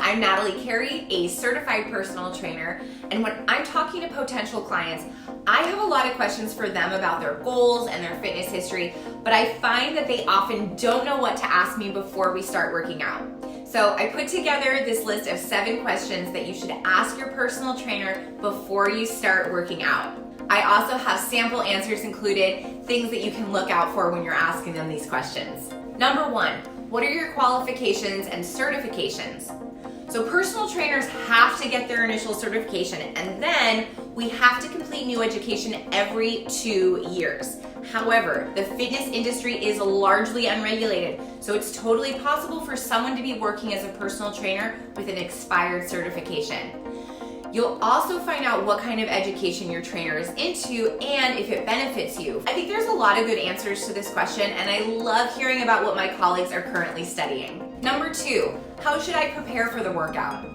I'm Natalie Carey, a certified personal trainer, and when I'm talking to potential clients, I have a lot of questions for them about their goals and their fitness history, but I find that they often don't know what to ask me before we start working out. So I put together this list of 7 questions that you should ask your personal trainer before you start working out. I also have sample answers included, things that you can look out for when you're asking them these questions. Number 1, what are your qualifications and certifications? So personal trainers have to get their initial certification, and then we have to complete new education every 2 years. However, the fitness industry is largely unregulated, so it's totally possible for someone to be working as a personal trainer with an expired certification. You'll also find out what kind of education your trainer is into and if it benefits you. I think there's a lot of good answers to this question, and I love hearing about what my colleagues are currently studying. Number 2, how should I prepare for the workout?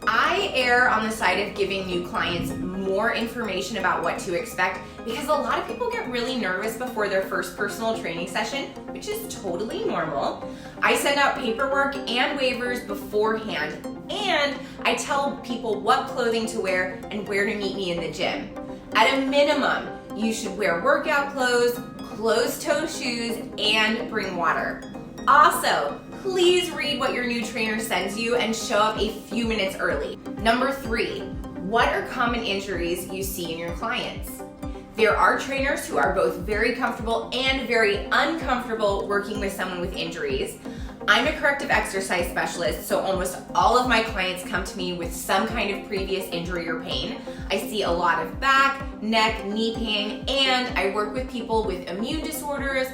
I err on the side of giving new clients more information about what to expect because a lot of people get really nervous before their first personal training session, which is totally normal. I send out paperwork and waivers beforehand, and I tell people what clothing to wear and where to meet me in the gym. At a minimum, you should wear workout clothes, closed-toe shoes, and bring water. Also, please read what your new trainer sends you and show up a few minutes early. Number 3, what are common injuries you see in your clients? There are trainers who are both very comfortable and very uncomfortable working with someone with injuries. I'm a corrective exercise specialist, so almost all of my clients come to me with some kind of previous injury or pain. I see a lot of back, neck, knee pain, and I work with people with immune disorders,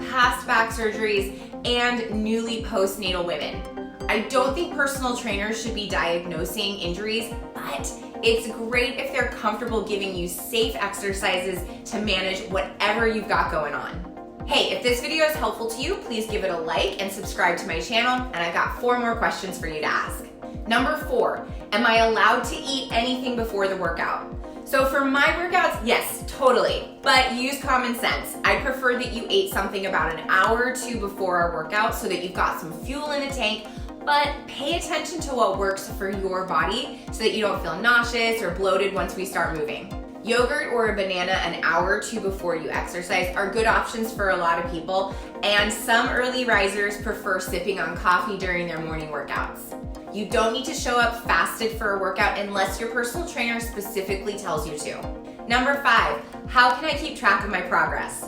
past back surgeries, and newly postnatal women. I don't think personal trainers should be diagnosing injuries, but it's great if they're comfortable giving you safe exercises to manage whatever you've got going on. Hey, if this video is helpful to you, please give it a like and subscribe to my channel, and I've got 4 more questions for you to ask. Number 4, am I allowed to eat anything before the workout? So for my workouts, yes, totally, but use common sense. I prefer that you ate something about an hour or 2 before our workout so that you've got some fuel in the tank, but pay attention to what works for your body so that you don't feel nauseous or bloated once we start moving. Yogurt or a banana an hour or 2 before you exercise are good options for a lot of people, and some early risers prefer sipping on coffee during their morning workouts. You don't need to show up fasted for a workout unless your personal trainer specifically tells you to. Number 5, how can I keep track of my progress?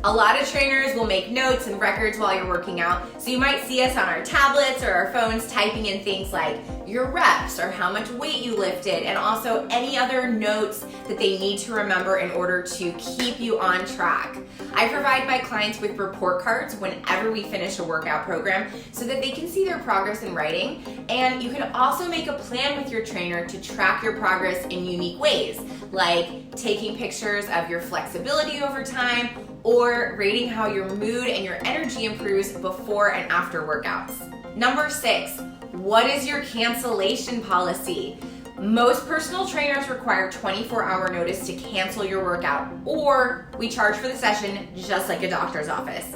A lot of trainers will make notes and records while you're working out, so you might see us on our tablets or our phones typing in things like your reps or how much weight you lifted, and also any other notes that they need to remember in order to keep you on track. I provide my clients with report cards whenever we finish a workout program so that they can see their progress in writing, and you can also make a plan with your trainer to track your progress in unique ways, like taking pictures of your flexibility over time or rating how your mood and your energy improves before and after workouts. Number 6, what is your cancellation policy? Most personal trainers require 24-hour notice to cancel your workout, or we charge for the session just like a doctor's office.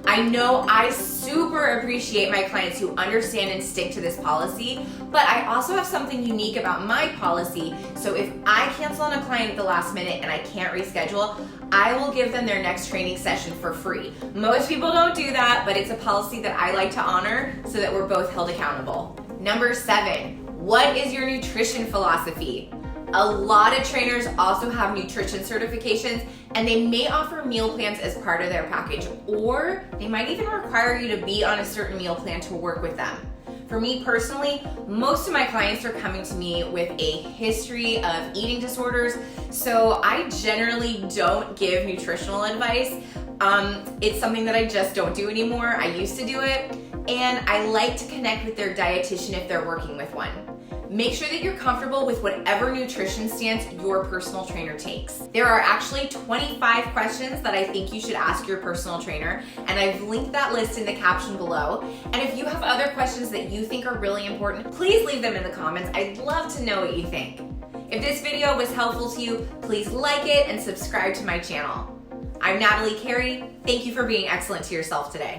I know I super appreciate my clients who understand and stick to this policy, but I also have something unique about my policy, so if I cancel on a client at the last minute and I can't reschedule, I will give them their next training session for free. Most people don't do that, but it's a policy that I like to honor so that we're both held accountable. Number 7, what is your nutrition philosophy? A lot of trainers also have nutrition certifications, and they may offer meal plans as part of their package, or they might even require you to be on a certain meal plan to work with them. For me personally, most of my clients are coming to me with a history of eating disorders, so I generally don't give nutritional advice. It's something that I just don't do anymore. I used to do it, and I like to connect with their dietitian if they're working with one. Make sure that you're comfortable with whatever nutrition stance your personal trainer takes. There are actually 25 questions that I think you should ask your personal trainer, and I've linked that list in the caption below. And if you have other questions that you think are really important, please leave them in the comments. I'd love to know what you think. If this video was helpful to you, please like it and subscribe to my channel. I'm Natalie Carey. Thank you for being excellent to yourself today.